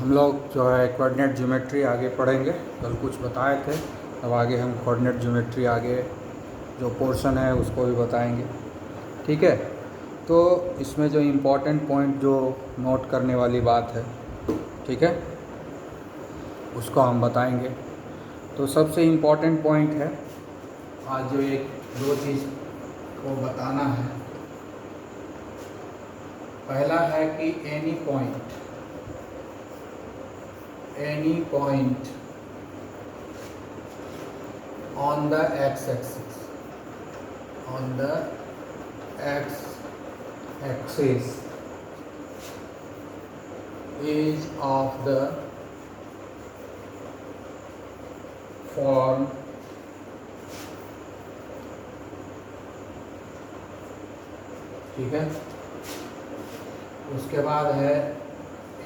हम लोग जो है कोऑर्डिनेट ज्योमेट्री आगे पढ़ेंगे। कल कुछ बताए थे, अब आगे हम कोऑर्डिनेट ज्योमेट्री आगे जो पोर्शन है उसको भी बताएंगे। ठीक है, तो इसमें जो इम्पोर्टेंट पॉइंट जो नोट करने वाली बात है, ठीक है, उसको हम बताएंगे। तो सबसे इम्पोर्टेंट पॉइंट है आज जो एक दो चीज़ को बताना है। पहला है कि any point on the x-axis is of the form ठीक है। उसके बाद है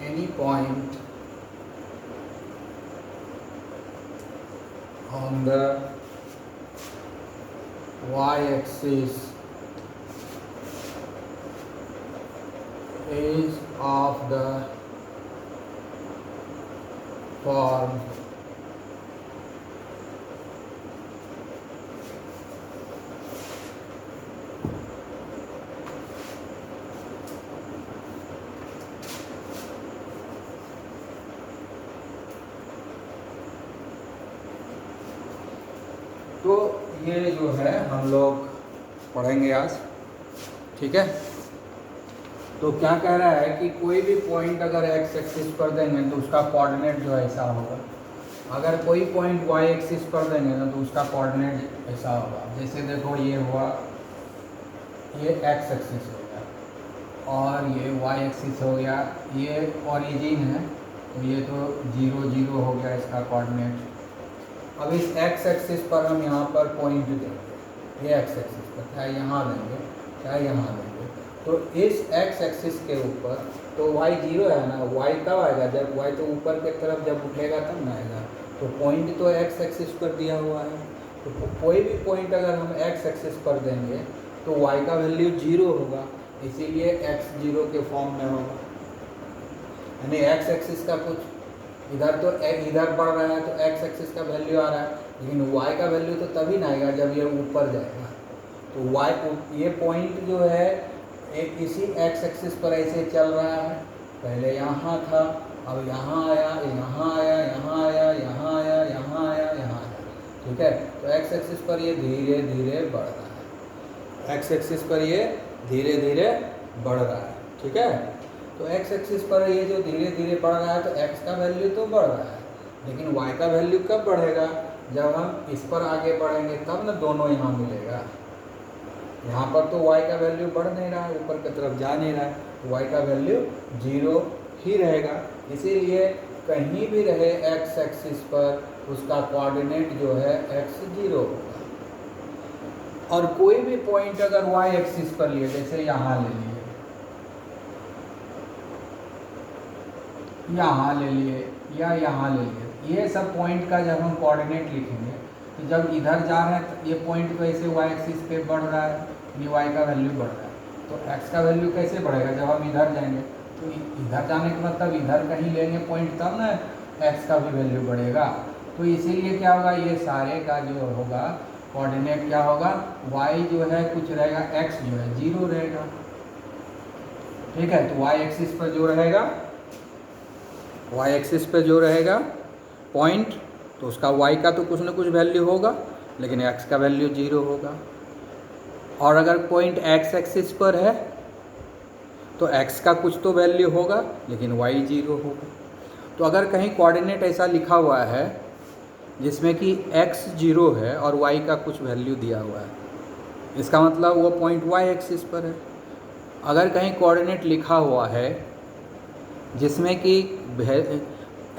any point on the y-axis is of the form तो ये जो है हम लोग पढ़ेंगे आज। ठीक है, तो क्या कह रहा है कि कोई भी पॉइंट अगर एक्स एक्सिस पर देंगे तो उसका कोऑर्डिनेट जो है ऐसा होगा। अगर कोई पॉइंट वाई एक्सिस पर देंगे ना तो उसका कोऑर्डिनेट ऐसा होगा। जैसे देखो ये हुआ, ये एक्स एक्सिस हो गया और ये वाई एक्सिस हो गया, ये ओरिजिन है तो ये तो 0 0 हो गया इसका कोऑर्डिनेट। अब इस एक्स एक्सिस पर हम यहाँ पर पॉइंट देंगे, ये एक्स एक्सिस पर चाहे यहाँ देंगे चाहे यहाँ देंगे, तो इस एक्स एक्सिस के ऊपर तो वाई 0 है ना, वाई कब आएगा जब वाई तो ऊपर की तरफ जब उठेगा तब ना आएगा। तो पॉइंट तो एक्स एक्सिस पर दिया हुआ है, तो कोई भी पॉइंट अगर हम एक्स एक्सिस पर देंगे तो वाई का वैल्यू 0 होगा, इसीलिए एक्स 0 के फॉर्म में होगा। यानी एक्स एक्सिस का कुछ इधर तो इधर बढ़ रहा है तो एक्स एक्सिस का वैल्यू आ रहा है, लेकिन वाई का वैल्यू तो तभी ना आएगा जब ये ऊपर जाएगा। तो वाई ये पॉइंट जो है एक इसी एक्स एक्सिस पर ऐसे चल रहा है, पहले यहाँ था, अब यहाँ आया, यहाँ आया, यहाँ आया, यहाँ आया, यहाँ आया, यहाँ आया। ठीक है, तो एक्स एक्सिस पर ये धीरे धीरे बढ़ रहा है, एक्स एक्सिस पर ये धीरे धीरे बढ़ रहा है। ठीक है, तो एक्स एक्सिस पर ये जो धीरे धीरे बढ़ रहा है तो एक्स का वैल्यू तो बढ़ रहा है, लेकिन वाई का वैल्यू कब बढ़ेगा, जब हम इस पर आगे बढ़ेंगे तब ना दोनों यहाँ मिलेगा। यहाँ पर तो y का वैल्यू बढ़ नहीं रहा है, ऊपर की तरफ जा नहीं रहा है, तो y का वैल्यू 0 ही रहेगा। इसीलिए कहीं भी रहे x एक्सिस पर उसका कोऑर्डिनेट जो है x 0 होगा। और कोई भी पॉइंट अगर y एक्सिस पर लिए, जैसे यहाँ ले लिए, यहाँ ले लिए या यहाँ ले लिए, ये सब पॉइंट का जब हम कोऑर्डिनेट लिखेंगे तो जब इधर जा रहे हैं तो ये पॉइंट तो ऐसे वाई एक्सिस पे बढ़ रहा है, ये वाई का वैल्यू बढ़ रहा है, तो एक्स का वैल्यू कैसे बढ़ेगा, जब हम इधर जाएंगे तो इधर जाने के मतलब इधर कहीं लेंगे पॉइंट तब ना एक्स का भी वैल्यू बढ़ेगा। तो इसीलिए क्या होगा, ये सारे का जो होगा कोऑर्डिनेट क्या होगा, वाई जो है कुछ रहेगा, एक्स जो है 0 रहेगा। ठीक है, तो वाई एक्सिस पर जो रहेगा, वाई एक्सिस पे जो रहेगा पॉइंट, तो उसका वाई का तो कुछ ना कुछ वैल्यू होगा, लेकिन एक्स का वैल्यू 0 होगा। और अगर पॉइंट एक्स एक्सिस पर है तो एक्स का कुछ तो वैल्यू होगा, लेकिन वाई 0 होगा। तो अगर कहीं कोऑर्डिनेट ऐसा लिखा हुआ है जिसमें कि एक्स 0 है और वाई का कुछ वैल्यू दिया हुआ है, इसका मतलब वो पॉइंट वाई एक्सिस पर है। अगर कहीं कोऑर्डिनेट लिखा हुआ है जिसमें कि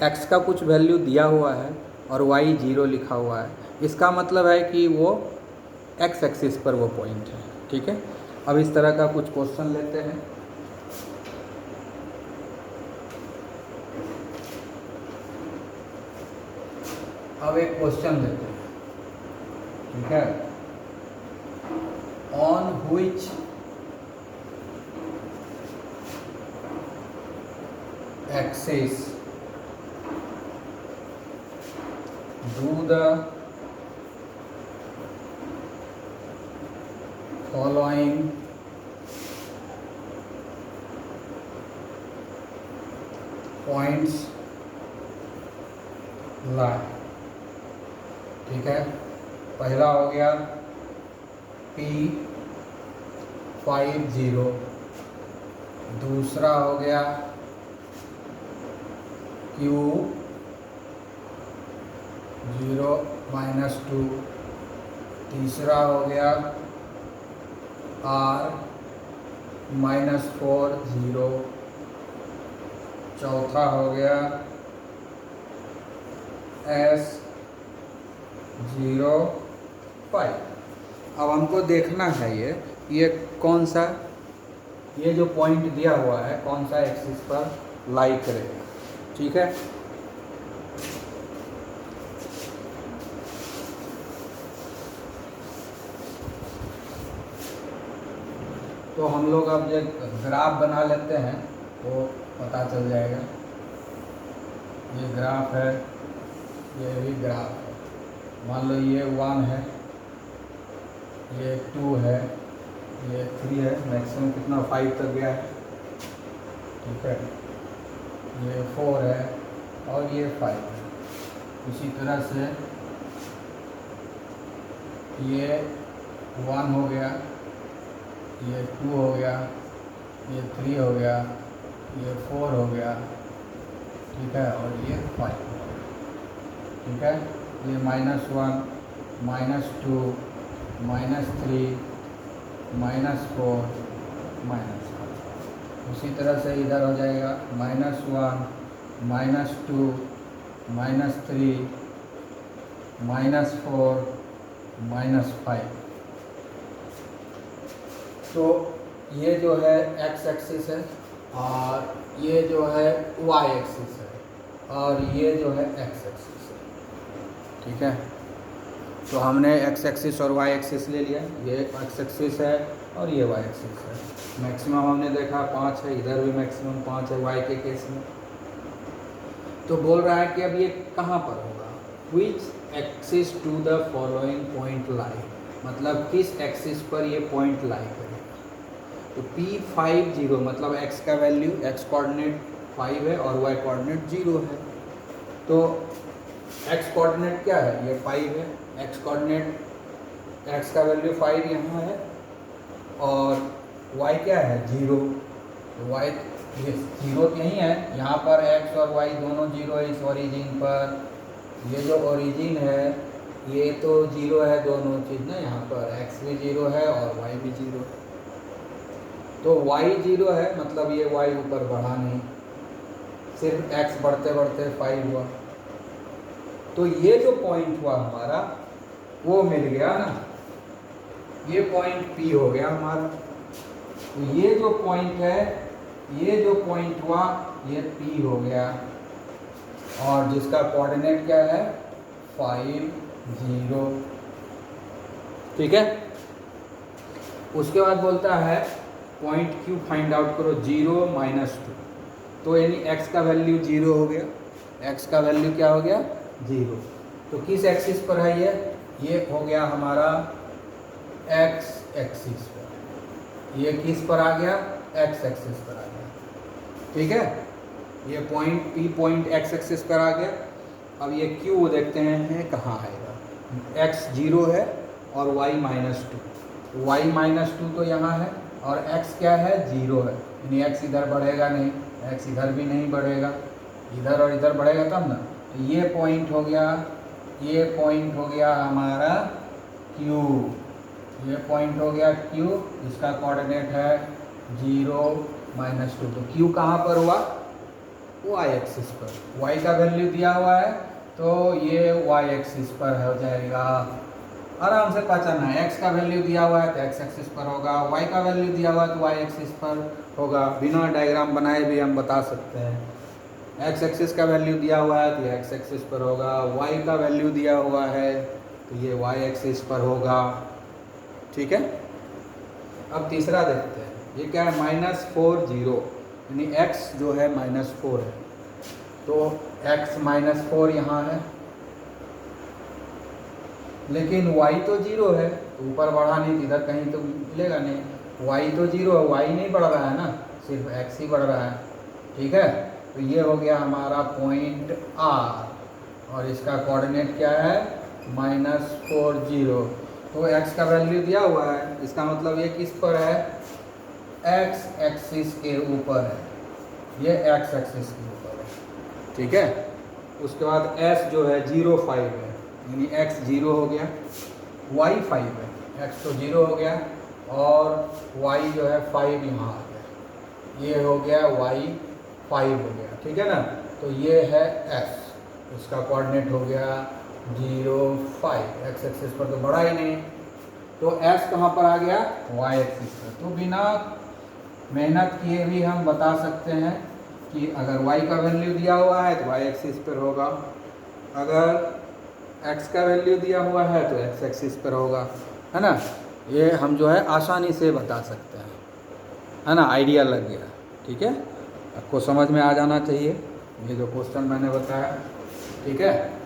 एक्स का कुछ वैल्यू दिया हुआ है और वाई 0 लिखा हुआ है, इसका मतलब है कि वो एक्स एक्सिस पर वो पॉइंट है। ठीक है, अब इस तरह का कुछ क्वेश्चन लेते हैं। अब एक क्वेश्चन लेते हैं। ठीक है, on which axis do the following points लाई। ठीक है, पहला हो गया P50, दूसरा हो गया Q0-2, तीसरा हो गया R-40, चौथा हो गया S05। अब हमको देखना है ये कौन सा, ये जो पॉइंट दिया हुआ है कौन सा एक्सिस पर लाई करेगा। ठीक है, तो हम लोग अब ये ग्राफ बना लेते हैं तो पता चल जाएगा। ये ग्राफ है, ये भी ग्राफ है। मान लो ये 1 है, ये 2 है, ये 3 है, मैक्सिमम कितना 5 तक गया है। ठीक है, ये 4 है और ये 5 है। इसी तरह से ये 1 हो गया, ये 2 हो गया, ये 3 हो गया, ये 4 हो गया। ठीक है, और ये 5 हो गया। ठीक है, ये -1, -2, -3, -4, -5। उसी तरह से इधर हो जाएगा -1, -2, -3, -4, -5। तो ये जो है x एक्सिस है और ये जो है y एक्सिस है और ये जो है x एक्सिस है। ठीक है, तो हमने x एक्सिस और y एक्सिस ले लिया। ये x एक्सिस है और ये y एक्सिस है। मैक्सिमम हमने देखा 5 है, इधर भी मैक्सिमम 5 है y के केस में। तो बोल रहा है कि अब ये कहाँ पर होगा, which axis to the following point lie, मतलब किस एक्सिस पर ये पॉइंट लाई करेगा। तो P50 मतलब x का वैल्यू, x कोऑर्डिनेट 5 है और y कोऑर्डिनेट 0 है। तो x कोऑर्डिनेट क्या है, ये 5 है, x कोऑर्डिनेट, x का वैल्यू 5 यहाँ है और y क्या है 0। तो y ये 0 यहीं है, यहाँ पर x और y दोनों 0 है इस ओरिजिन पर। ये जो ओरिजिन है ये तो 0 है दोनों चीज़ ना, यहाँ पर x भी 0 है और y भी 0 है। तो y 0 है मतलब ये y ऊपर बढ़ा नहीं, सिर्फ x बढ़ते बढ़ते 5 हुआ। तो ये जो पॉइंट हुआ हमारा वो मिल गया ना, ये पॉइंट P हो गया हमारा। तो ये जो पॉइंट है, ये जो पॉइंट हुआ ये P हो गया और जिसका कोऑर्डिनेट क्या है 5, 0। ठीक है, उसके बाद बोलता है पॉइंट Q फाइंड आउट करो 0, -2। तो यानी x का वैल्यू 0 हो गया, x का वैल्यू क्या हो गया 0। तो किस एक्सिस पर है ये हो गया हमारा x एक्सिस पर। ये किस पर आ गया, x एक्सिस पर आ गया। ठीक है, ये point P point x axis पर आ गया। अब ये Q देखते हैं कहाँ आएगा, x 0 है और y -2, y -2 तो यहाँ है और x क्या है 0 है, यानी x इधर बढ़ेगा नहीं, x इधर भी नहीं बढ़ेगा, इधर और इधर बढ़ेगा तब ना। तो ये पॉइंट हो गया, ये पॉइंट हो गया हमारा Q, ये पॉइंट हो गया Q, इसका कोऑर्डिनेट है 0, -2। तो Q कहाँ पर हुआ, y एक्सिस पर। y का वैल्यू दिया हुआ है तो ये y एक्सिस पर हो जाएगा। आराम से पहचाना है, x का वैल्यू दिया हुआ है तो x एक्सिस पर होगा, y का वैल्यू दिया हुआ है तो y एक्सिस पर होगा। बिना डायग्राम बनाए भी हम बता सकते हैं। x एक्सिस का वैल्यू दिया हुआ है तो ये x एक्सिस पर होगा, y का वैल्यू दिया हुआ है तो ये y एक्सिस पर होगा। ठीक है, अब तीसरा देखते हैं, ये क्या है -4, 0, यानी x जो है -4 है। तो x -4 यहाँ है लेकिन y तो 0 है, तो ऊपर बढ़ा नहीं तो इधर कहीं तो मिलेगा नहीं, y तो 0 है, y नहीं बढ़ रहा है ना, सिर्फ x ही बढ़ रहा है। ठीक है, तो ये हो गया हमारा पॉइंट R और इसका कोऑर्डिनेट क्या है -40। तो x का वैल्यू दिया हुआ है, इसका मतलब ये किस पर है, x एक्सिस के ऊपर है, ये x एक्सिस के ऊपर है। ठीक है, उसके बाद s जो है 0 5 है, यानी x 0 हो गया, y 5 है, x तो 0 हो गया और y जो है 5 यहाँ आ गया, ये हो गया y 5 हो गया। ठीक है ना, तो ये है s, इसका कोऑर्डिनेट हो गया 0 5, x एक्सिस पर तो बढ़ा ही नहीं, तो s कहाँ पर आ गया, y एक्सिस पर। तो बिना मेहनत किए भी हम बता सकते हैं कि अगर y का वैल्यू दिया हुआ है तो y एक्सिस पर होगा, अगर x का वैल्यू दिया हुआ है तो x एक्सिस पर होगा, है ना। ये हम जो है आसानी से बता सकते हैं, है ना, आइडिया लग गया। ठीक है, आपको समझ में आ जाना चाहिए ये जो क्वेश्चन मैंने बताया। ठीक है।